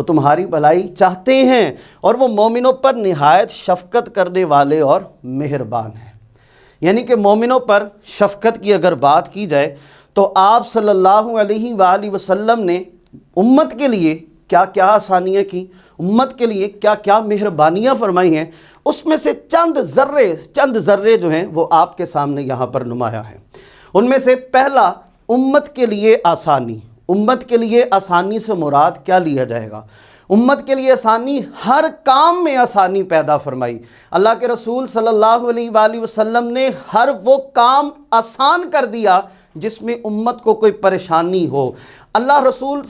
وہ تمہاری بھلائی چاہتے ہیں اور وہ مومنوں پر نہایت شفقت کرنے والے اور مہربان ہیں۔ یعنی کہ مومنوں پر شفقت کی اگر بات کی جائے تو آپ صلی اللہ علیہ وآلہ وسلم نے امت کے لیے کیا کیا آسانیاں کی، امت کے لیے کیا کیا مہربانیاں فرمائی ہیں، اس میں سے چند ذرے جو ہیں وہ آپ کے سامنے یہاں پر نمایاں ہیں۔ ان میں سے پہلا، امت کے لیے آسانی۔ امت کے لیے آسانی سے مراد کیا لیا جائے گا؟ امت کے لیے آسانی، ہر کام میں آسانی پیدا فرمائی۔ اللہ کے رسول صلی اللہ علیہ وآلہ وسلم نے ہر وہ کام آسان کر دیا جس میں امت کو کوئی پریشانی ہو۔ اللہ کے رسول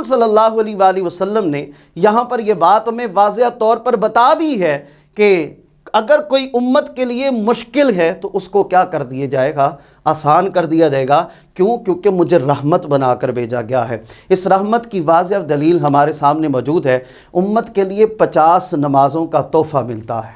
صلی اللہ علیہ وآلہ وسلم نے یہاں پر یہ بات ہمیں واضح طور پر بتا دی ہے کہ اگر کوئی امت کے لیے مشکل ہے تو اس کو کیا کر دیا جائے گا؟ آسان کر دیا جائے گا۔ کیوں؟ کیونکہ مجھے رحمت بنا کر بھیجا گیا ہے۔ اس رحمت کی واضح دلیل ہمارے سامنے موجود ہے۔ امت کے لیے 50 نمازوں کا تحفہ ملتا ہے،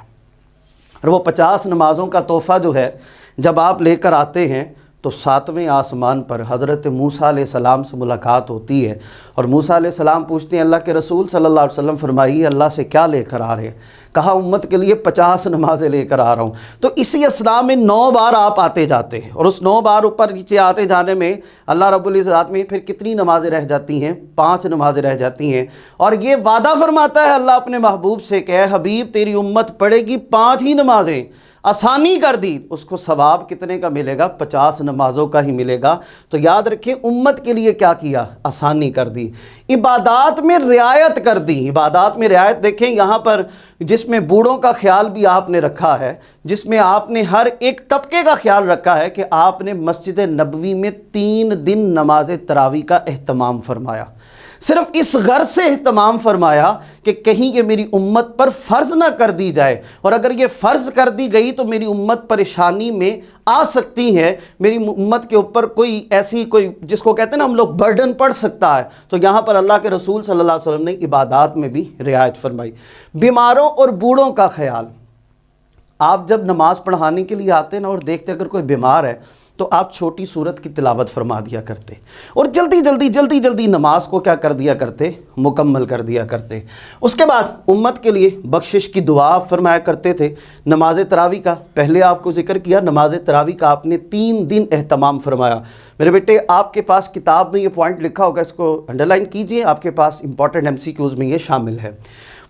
اور وہ 50 نمازوں کا تحفہ جو ہے جب آپ لے کر آتے ہیں تو 7ویں آسمان پر حضرت موسیٰ علیہ السلام سے ملاقات ہوتی ہے، اور موسیٰ علیہ السلام پوچھتے ہیں اللہ کے رسول صلی اللہ علیہ وسلم فرمائیے اللہ سے کیا لے کر آ رہے ہیں؟ کہا امت کے لیے 50 نمازیں لے کر آ رہا ہوں۔ تو اسی اثناء میں 9 بار آپ آتے جاتے ہیں، اور اس 9 بار اوپر نیچے آتے جانے میں اللہ رب العزت میں پھر کتنی نمازیں رہ جاتی ہیں؟ 5 نمازیں رہ جاتی ہیں، اور یہ وعدہ فرماتا ہے اللہ اپنے محبوب سے کہ اے حبیب تیری امت پڑھے گی 5 ہی نمازیں، آسانی کر دی، اس کو ثواب کتنے کا ملے گا؟ 50 نمازوں کا ہی ملے گا۔ تو یاد رکھیں امت کے لیے کیا کیا؟ آسانی کر دی۔ عبادات میں رعایت کر دی۔ عبادات میں رعایت دیکھیں یہاں پر، جس میں بوڑھوں کا خیال بھی آپ نے رکھا ہے، جس میں آپ نے ہر ایک طبقے کا خیال رکھا ہے کہ آپ نے مسجد نبوی میں 3 دن نماز تراویح کا اہتمام فرمایا۔ صرف اس غرض سے اہتمام فرمایا کہ کہیں یہ میری امت پر فرض نہ کر دی جائے، اور اگر یہ فرض کر دی گئی تو میری امت پریشانی میں آ سکتی ہے، میری امت کے اوپر کوئی ایسی جس کو کہتے ہیں نا ہم لوگ برڈن پڑ سکتا ہے۔ تو یہاں پر اللہ کے رسول صلی اللہ علیہ وسلم نے عبادات میں بھی رعایت فرمائی۔ بیماروں اور بوڑھوں کا خیال، آپ جب نماز پڑھانے کے لیے آتے نا اور دیکھتے اگر کوئی بیمار ہے تو آپ چھوٹی سورت کی تلاوت فرما دیا کرتے، اور جلدی نماز کو کیا کر دیا کرتے؟ مکمل کر دیا کرتے۔ اس کے بعد امت کے لیے بخشش کی دعا فرمایا کرتے تھے۔ نماز تراویح کا پہلے آپ کو ذکر کیا، نماز تراویح کا آپ نے 3 دن اہتمام فرمایا۔ میرے بیٹے آپ کے پاس کتاب میں یہ پوائنٹ لکھا ہوگا، اس کو انڈرلائن کیجئے، آپ کے پاس امپورٹنٹ MCQs میں یہ شامل ہے۔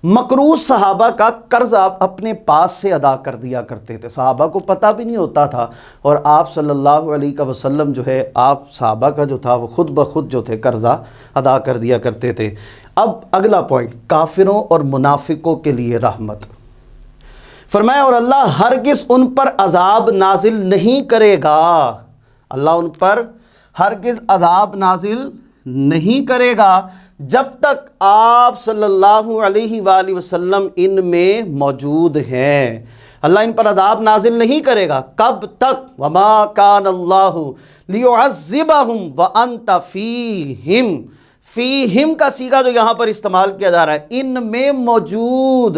مقروض صحابہ کا قرض آپ اپنے پاس سے ادا کر دیا کرتے تھے، صحابہ کو پتہ بھی نہیں ہوتا تھا، اور آپ صلی اللہ علیہ وسلم جو ہے آپ صحابہ کا جو تھا وہ خود بخود جو تھے قرضہ ادا کر دیا کرتے تھے۔ اب اگلا پوائنٹ، کافروں اور منافقوں کے لیے رحمت فرمایا، اور اللہ ہرگز ان پر عذاب نازل نہیں کرے گا، اللہ ان پر ہرگز عذاب نازل نہیں کرے گا جب تک آپ صلی اللہ علیہ وآلہ وسلم ان میں موجود ہیں۔ اللہ ان پر عذاب نازل نہیں کرے گا، کب تک؟ وما کان اللہ لیعذبہم وانت فیہم، فیہم کا صیغہ جو یہاں پر استعمال کیا جا رہا ہے، ان میں موجود،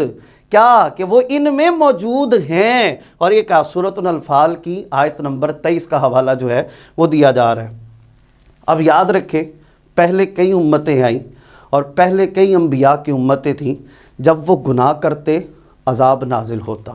کیا کہ وہ ان میں موجود ہیں، اور یہ کیا؟ سورۃ الانفال کی آیت نمبر 23 کا حوالہ جو ہے وہ دیا جا رہا ہے۔ اب یاد رکھیں پہلے کئی امتیں آئیں اور پہلے کئی انبیاء کی امتیں تھیں، جب وہ گناہ کرتے عذاب نازل ہوتا،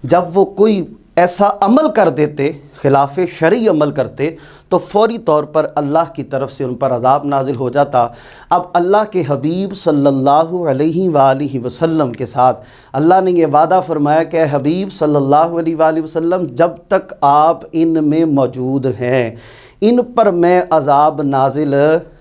جب وہ کوئی ایسا عمل کر دیتے، خلاف شرعی عمل کرتے، تو فوری طور پر اللہ کی طرف سے ان پر عذاب نازل ہو جاتا۔ اب اللہ کے حبیب صلی اللہ علیہ وآلہ وسلم کے ساتھ اللہ نے یہ وعدہ فرمایا کہ اے حبیب صلی اللہ علیہ وآلہ وسلم جب تک آپ ان میں موجود ہیں ان پر میں عذاب نازل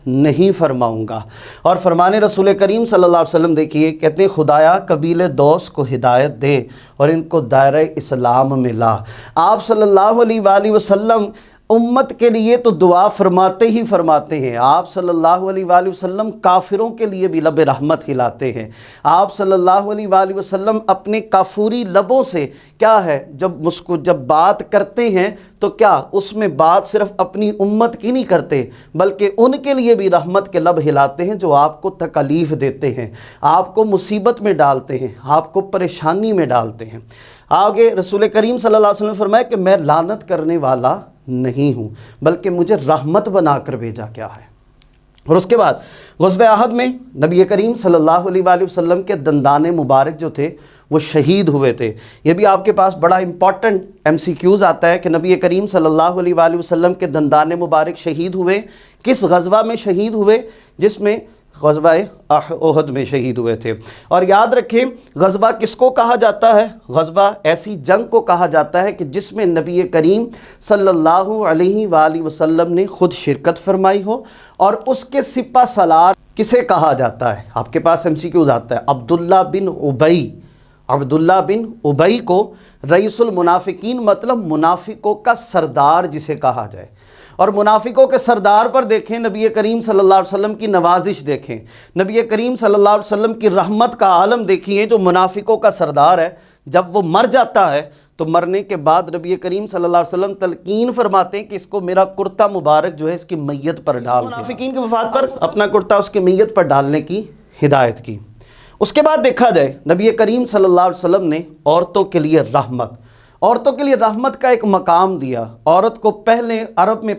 نہیں فرماؤں گا۔ اور فرمان رسول کریم صلی اللہ علیہ وسلم دیکھیے، کہتے ہیں خدایا قبیلہ دوس کو ہدایت دے اور ان کو دائرہ اسلام میں لا۔ آپ صلی اللہ علیہ وآلہ وسلم امت کے لیے تو دعا فرماتے ہی فرماتے ہیں، آپ صلی اللہ علیہ وآلہ وسلم کافروں کے لیے بھی لب رحمت ہلاتے ہیں۔ آپ صلی اللہ علیہ وآلہ وسلم اپنے کافوری لبوں سے کیا ہے جب بات کرتے ہیں تو کیا اس میں بات صرف اپنی امت کی نہیں کرتے بلکہ ان کے لیے بھی رحمت کے لب ہلاتے ہیں جو آپ کو تکلیف دیتے ہیں، آپ کو مصیبت میں ڈالتے ہیں، آپ کو پریشانی میں ڈالتے ہیں۔ آگے رسول کریم صلی اللہ علیہ وسلم نے فرمایا کہ میں لعنت کرنے والا نہیں ہوں بلکہ مجھے رحمت بنا کر بھیجا گیا ہے۔ اور اس کے بعد غزوہ احد میں نبی کریم صلی اللہ علیہ وآلہ وسلم کے دندان مبارک جو تھے وہ شہید ہوئے تھے۔ یہ بھی آپ کے پاس بڑا امپورٹنٹ MCQs آتا ہے کہ نبی کریم صلی اللہ علیہ وآلہ وسلم کے دندان مبارک شہید ہوئے، کس غزوہ میں شہید ہوئے؟ جس میں غزوہ احد میں شہید ہوئے تھے۔ اور یاد رکھیں غزوہ کس کو کہا جاتا ہے؟ غزوہ ایسی جنگ کو کہا جاتا ہے کہ جس میں نبی کریم صلی اللہ علیہ وآلہ وسلم نے خود شرکت فرمائی ہو، اور اس کے سپہ سالار کسے کہا جاتا ہے؟ آپ کے پاس MCQs آتا ہے عبداللہ بن ابی۔ عبداللہ بن ابی کو رئیس المنافقین مطلب منافقوں کا سردار جسے کہا جائے، اور منافقوں کے سردار پر دیکھیں نبی کریم صلی اللہ علیہ وسلم کی نوازش دیکھیں، نبی کریم صلی اللہ علیہ وسلم کی رحمت کا عالم دیکھیے جو منافقوں کا سردار ہے۔ جب وہ مر جاتا ہے تو مرنے کے بعد نبی کریم صلی اللہ علیہ وسلم تلقین فرماتے ہیں کہ اس کو میرا کرتا مبارک جو ہے اس کی میت پر ڈال دیں۔ منافقین کی وفات پر اپنا کرتا اس کی میت پر ڈالنے کی ہدایت کی۔ اس کے بعد دیکھا جائے نبی کریم صلی اللہ علیہ وسلم نے عورتوں کے لیے رحمت کا ایک مقام دیا۔ عورت کو پہلے عرب میں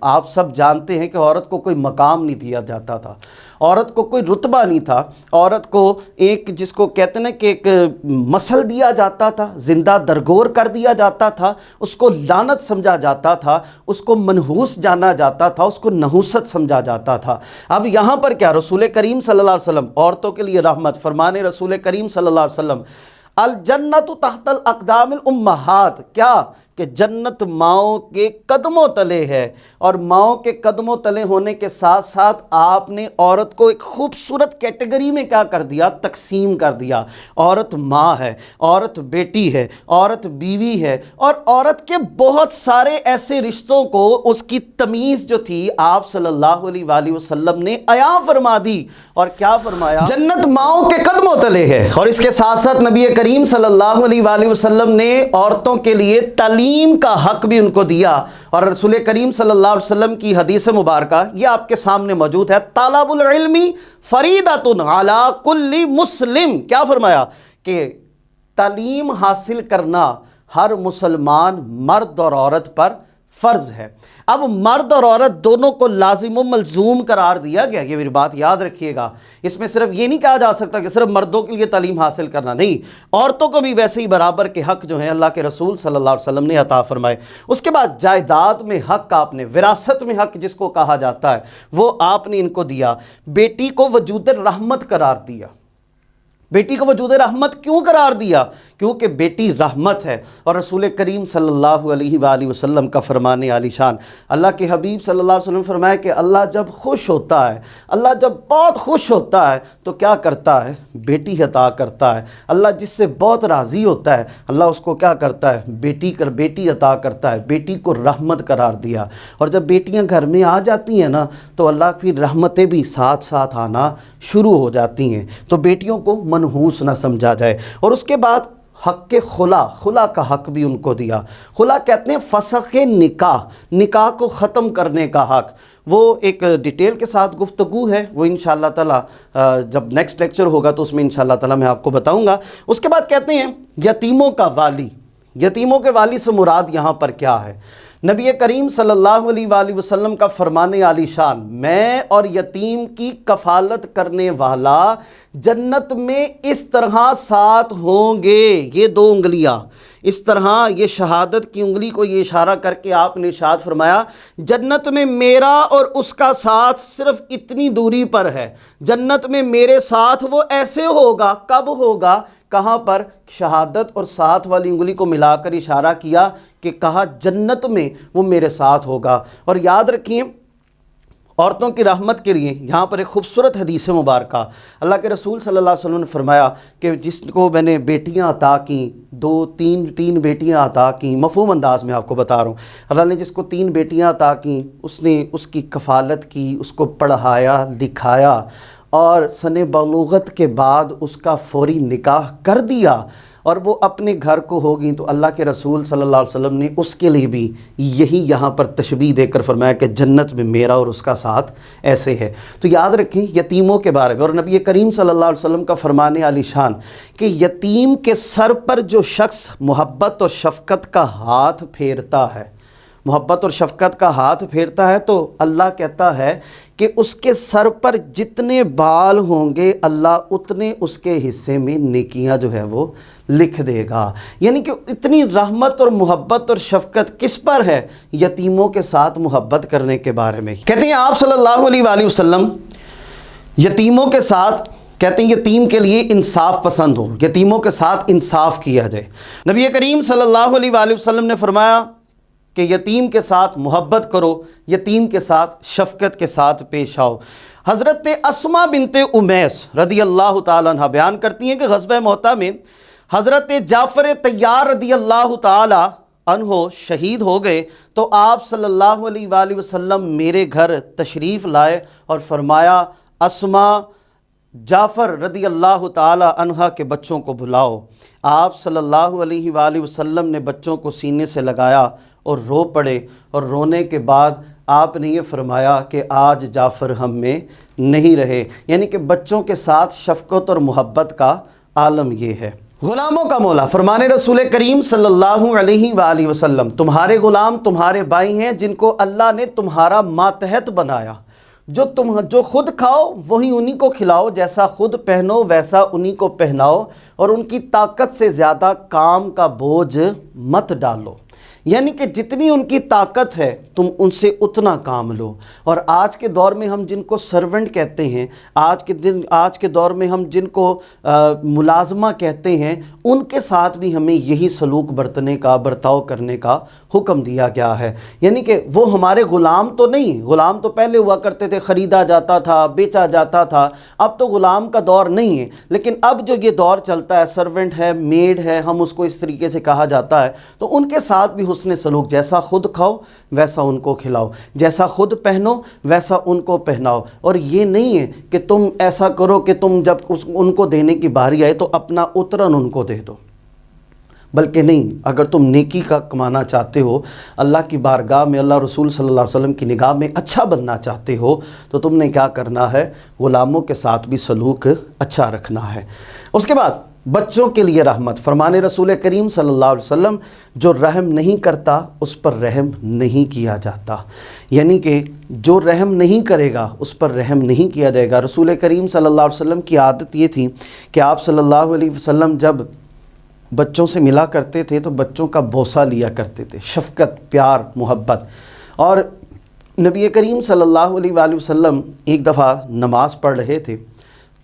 آپ سب جانتے ہیں کہ عورت کو کوئی مقام نہیں دیا جاتا تھا، عورت کو کوئی رتبہ نہیں تھا، عورت کو ایک جس کو کہتے ہیں کہ ایک مسل دیا جاتا تھا، زندہ درگور کر دیا جاتا تھا، اس کو لعنت سمجھا جاتا تھا، اس کو منحوس جانا جاتا تھا، اس کو نحوست سمجھا جاتا تھا۔ اب یہاں پر کیا رسول کریم صلی اللہ علیہ وسلم عورتوں کے لیے رحمت فرمانے رسول کریم صلی اللہ علیہ وسلم الجنت تحت الاقدام الامہات، کیا کہ جنت ماؤں کے قدموں تلے ہے، اور ماؤں کے قدموں تلے ہونے کے ساتھ ساتھ آپ نے عورت کو ایک خوبصورت کیٹیگری میں کیا کر دیا؟ تقسیم کر دیا۔ عورت ماں ہے، عورت بیٹی ہے، عورت بیوی ہے، اور عورت کے بہت سارے ایسے رشتوں کو اس کی تمیز جو تھی آپ صلی اللہ علیہ وآلہ وسلم نے عیاں فرما دی، اور کیا فرمایا؟ جنت ماؤں کے قدموں تلے ہے۔ اور اس کے ساتھ ساتھ نبی کریم صلی اللہ علیہ وآلہ وسلم نے عورتوں کے لیے تعلیم کا حق بھی ان کو دیا، اور رسول کریم صلی اللہ علیہ وسلم کی حدیث مبارکہ یہ آپ کے سامنے موجود ہے، طلب العلم فریضۃ علی کل مسلم۔ کیا فرمایا؟ کہ تعلیم حاصل کرنا ہر مسلمان مرد اور عورت پر فرض ہے۔ اب مرد اور عورت دونوں کو لازم و ملزوم قرار دیا گیا، یہ میری بات یاد رکھیے گا۔ اس میں صرف یہ نہیں کہا جا سکتا کہ صرف مردوں کے لیے تعلیم حاصل کرنا، نہیں، عورتوں کو بھی ویسے ہی برابر کے حق جو ہیں اللہ کے رسول صلی اللہ علیہ وسلم نے عطا فرمائے۔ اس کے بعد جائیداد میں حق آپ نے، وراثت میں حق جس کو کہا جاتا ہے وہ آپ نے ان کو دیا۔ بیٹی کو وجود رحمت قرار دیا۔ بیٹی کو وجود رحمت کیوں قرار دیا؟ کیونکہ بیٹی رحمت ہے، اور رسول کریم صلی اللہ علیہ وآلہ وسلم کا فرمان عالی شان، اللہ کے حبیب صلی اللہ علیہ وسلم فرمایا کہ اللہ جب خوش ہوتا ہے، اللہ جب بہت خوش ہوتا ہے تو کیا کرتا ہے؟ بیٹی عطا کرتا ہے۔ اللہ جس سے بہت راضی ہوتا ہے اللہ اس کو کیا کرتا ہے؟ بیٹی عطا کرتا ہے۔ بیٹی کو رحمت قرار دیا، اور جب بیٹیاں گھر میں آ جاتی ہیں نا تو اللہ کی رحمتیں بھی ساتھ ساتھ آنا شروع ہو جاتی ہیں، تو بیٹیوں کو منحوس نہ سمجھا جائے۔ اور اس کے بعد حق کے خلا کا حق بھی ان کو دیا۔ خلا کہتے ہیں فسخ نکاح کو ختم کرنے کا حق۔ وہ ایک ڈیٹیل کے ساتھ گفتگو ہے، وہ انشاءاللہ تعالیٰ جب نیکسٹ لیکچر ہوگا تو اس میں انشاءاللہ تعالیٰ میں آپ کو بتاؤں گا۔ اس کے بعد کہتے ہیں یتیموں کا والی۔ یتیموں کے والی سے مراد یہاں پر کیا ہے؟ نبی کریم صلی اللہ علیہ وآلہ وسلم کا فرمان عالی شان، میں اور یتیم کی کفالت کرنے والا جنت میں اس طرح ساتھ ہوں گے۔ یہ دو انگلیاں اس طرح، یہ شہادت کی انگلی کو یہ اشارہ کر کے آپ نے ارشاد فرمایا جنت میں میرا اور اس کا ساتھ صرف اتنی دوری پر ہے۔ جنت میں میرے ساتھ وہ ایسے ہوگا، کب ہوگا؟ کہاں پر؟ شہادت اور ساتھ والی انگلی کو ملا کر اشارہ کیا کہ کہا جنت میں وہ میرے ساتھ ہوگا۔ اور یاد رکھیں عورتوں کی رحمت کے لیے یہاں پر ایک خوبصورت حدیث مبارکہ، اللہ کے رسول صلی اللہ علیہ وسلم نے فرمایا کہ جس کو میں نے بیٹیاں عطا کیں، تین بیٹیاں عطا کیں، مفہوم انداز میں آپ کو بتا رہا ہوں، اللہ نے جس کو 3 بیٹیاں عطا کیں اس نے اس کی کفالت کی، اس کو پڑھایا لکھایا، اور سن بلوغت کے بعد اس کا فوری نکاح کر دیا، اور وہ اپنے گھر کو ہوگی، تو اللہ کے رسول صلی اللہ علیہ وسلم نے اس کے لیے بھی یہی یہاں پر تشبیہ دے کر فرمایا کہ جنت میں میرا اور اس کا ساتھ ایسے ہے۔ تو یاد رکھیں یتیموں کے بارے میں، اور نبی کریم صلی اللہ علیہ وسلم کا فرمان عالی شان کہ یتیم کے سر پر جو شخص محبت اور شفقت کا ہاتھ پھیرتا ہے، محبت اور شفقت کا ہاتھ پھیرتا ہے، تو اللہ کہتا ہے کہ اس کے سر پر جتنے بال ہوں گے اللہ اتنے اس کے حصے میں نیکیاں جو ہے وہ لکھ دے گا۔ یعنی کہ اتنی رحمت اور محبت اور شفقت کس پر ہے؟ یتیموں کے ساتھ محبت کرنے کے بارے میں۔ کہتے ہیں آپ صلی اللہ علیہ وآلہ وسلم یتیموں کے ساتھ، کہتے ہیں یتیم کے لیے انصاف پسند ہو، یتیموں کے ساتھ انصاف کیا جائے۔ نبی کریم صلی اللہ علیہ وآلہ وسلم نے فرمایا کہ یتیم کے ساتھ محبت کرو، یتیم کے ساتھ شفقت کے ساتھ پیش آؤ۔ حضرت اسماء بنت امیس رضی اللہ تعالیٰ عنہ بیان کرتی ہیں کہ غزوہ مؤتہ میں حضرت جعفر طیار رضی اللہ تعالیٰ عنہ شہید ہو گئے تو آپ صلی اللہ علیہ وآلہ وسلم میرے گھر تشریف لائے اور فرمایا اسماء جعفر رضی اللہ تعالی عنہ کے بچوں کو بلاؤ۔ آپ صلی اللہ علیہ وآلہ وسلم نے بچوں کو سینے سے لگایا اور رو پڑے، اور رونے کے بعد آپ نے یہ فرمایا کہ آج جعفر ہم میں نہیں رہے۔ یعنی کہ بچوں کے ساتھ شفقت اور محبت کا عالم یہ ہے۔ غلاموں کا مولا، فرمان رسول کریم صلی اللہ علیہ وآلہ وسلم، تمہارے غلام تمہارے بھائی ہیں جن کو اللہ نے تمہارا ماتحت بنایا۔ جو خود کھاؤ وہی انہی کو کھلاؤ، جیسا خود پہنو ویسا انہی کو پہناؤ، اور ان کی طاقت سے زیادہ کام کا بوجھ مت ڈالو۔ یعنی کہ جتنی ان کی طاقت ہے تم ان سے اتنا کام لو۔ اور آج کے دور میں ہم جن کو سرونٹ کہتے ہیں، آج کے دور میں ہم جن کو ملازمہ کہتے ہیں، ان کے ساتھ بھی ہمیں یہی سلوک برتاؤ کرنے کا حکم دیا گیا ہے۔ یعنی کہ وہ ہمارے غلام تو نہیں، غلام تو پہلے ہوا کرتے تھے، خریدا جاتا تھا، بیچا جاتا تھا، اب تو غلام کا دور نہیں ہے۔ لیکن اب جو یہ دور چلتا ہے، سرونٹ ہے، میڈ ہے، ہم اس کو اس طریقے سے کہا جاتا ہے، تو ان کے ساتھ بھی حسن سلوک، جیسا خود کھاؤ ویسا ان کو کھلاؤ، جیسا خود پہنو ویسا ان کو پہناؤ۔ اور یہ نہیں ہے کہ تم ایسا کرو کہ تم جب ان کو دینے کی باری آئے تو اپنا اترن ان کو دے دو، بلکہ نہیں، اگر تم نیکی کا کمانا چاہتے ہو، اللہ کی بارگاہ میں اللہ رسول صلی اللہ علیہ وسلم کی نگاہ میں اچھا بننا چاہتے ہو، تو تم نے کیا کرنا ہے؟ غلاموں کے ساتھ بھی سلوک اچھا رکھنا ہے۔ اس کے بعد بچوں کے لیے رحمت، فرمان رسول کریم صلی اللہ علیہ وسلم، جو رحم نہیں کرتا اس پر رحم نہیں کیا جاتا۔ یعنی کہ جو رحم نہیں کرے گا اس پر رحم نہیں کیا جائے گا۔ رسول کریم صلی اللہ علیہ وسلم کی عادت یہ تھی کہ آپ صلی اللہ علیہ وسلم جب بچوں سے ملا کرتے تھے تو بچوں کا بوسہ لیا کرتے تھے، شفقت، پیار، محبت۔ اور نبی کریم صلی اللہ علیہ وآلہ وسلم ایک دفعہ نماز پڑھ رہے تھے،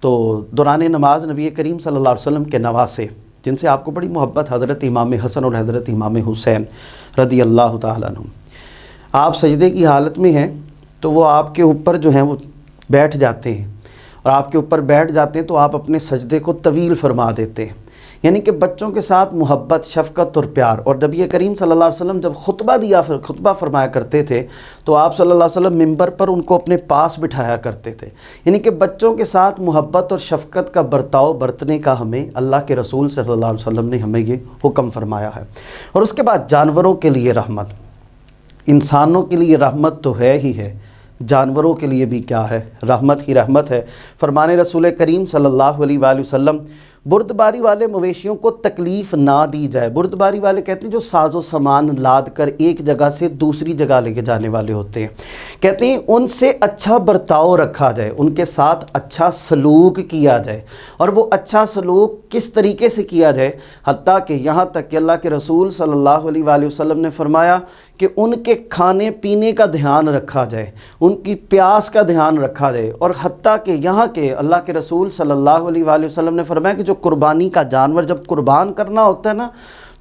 تو دوران نماز نبی کریم صلی اللہ علیہ وسلم کے نواسے، جن سے آپ کو بڑی محبت، حضرت امام حسن اور حضرت امام حسین رضی اللہ تعالیٰ عنہ، آپ سجدے کی حالت میں ہیں تو وہ آپ کے اوپر جو ہیں وہ بیٹھ جاتے ہیں، اور آپ کے اوپر بیٹھ جاتے ہیں تو آپ اپنے سجدے کو طویل فرما دیتے ہیں۔ یعنی کہ بچوں کے ساتھ محبت، شفقت اور پیار۔ اور نبی کریم صلی اللہ علیہ وسلم جب خطبہ فرمایا کرتے تھے تو آپ صلی اللہ علیہ وسلم منبر پر ان کو اپنے پاس بٹھایا کرتے تھے۔ یعنی کہ بچوں کے ساتھ محبت اور شفقت کا برتاؤ برتنے کا ہمیں اللہ کے رسول صلی اللہ علیہ وسلم نے ہمیں یہ حکم فرمایا ہے۔ اور اس کے بعد جانوروں کے لیے رحمت، انسانوں کے لیے رحمت تو ہے ہی ہے، جانوروں کے لیے بھی کیا ہے؟ رحمت ہی رحمت ہے۔ فرمان رسول کریم صلی اللہ علیہ وآلہ وسلم، بردباری والے مویشیوں کو تکلیف نہ دی جائے۔ بردباری والے کہتے ہیں جو ساز و سامان لاد کر ایک جگہ سے دوسری جگہ لے کے جانے والے ہوتے ہیں، کہتے ہیں ان سے اچھا برتاؤ رکھا جائے، ان کے ساتھ اچھا سلوک کیا جائے۔ اور وہ اچھا سلوک کس طریقے سے کیا جائے؟ حتیٰ کہ یہاں تک کہ اللہ کے رسول صلی اللہ علیہ وآلہ وسلم نے فرمایا کہ ان کے کھانے پینے کا دھیان رکھا جائے، ان کی پیاس کا دھیان رکھا جائے۔ اور حتیٰ کہ یہاں کے اللہ کے رسول صلی اللہ علیہ وآلہ وسلم نے فرمایا کہ جو قربانی کا جانور جب قربان کرنا ہوتا ہے نا،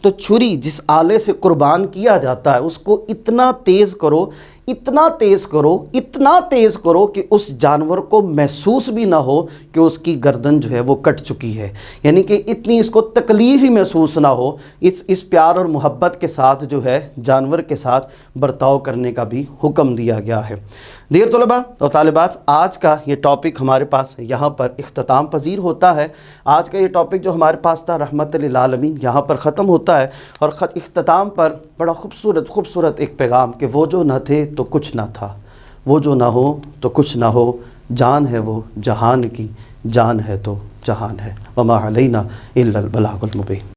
تو چھری جس آلے سے قربان کیا جاتا ہے اس کو اتنا تیز کرو، اتنا تیز کرو، اتنا تیز کرو کہ اس جانور کو محسوس بھی نہ ہو کہ اس کی گردن جو ہے وہ کٹ چکی ہے، یعنی کہ اتنی اس کو تکلیف ہی محسوس نہ ہو۔ اس پیار اور محبت کے ساتھ جو ہے جانور کے ساتھ برتاؤ کرنے کا بھی حکم دیا گیا ہے۔ دیگر طلباء اور طالبات، آج کا یہ ٹاپک ہمارے پاس یہاں پر اختتام پذیر ہوتا ہے۔ آج کا یہ ٹاپک جو ہمارے پاس تھا رحمت للعالمین، یہاں پر ختم ہوتا ہے۔ اور اختتام پر بڑا خوبصورت ایک پیغام کہ وہ جو نہ تھے تو کچھ نہ تھا، وہ جو نہ ہو تو کچھ نہ ہو، جان ہے وہ جہان کی، جان ہے تو جہان ہے، وما علینا الا البلاغ المبین۔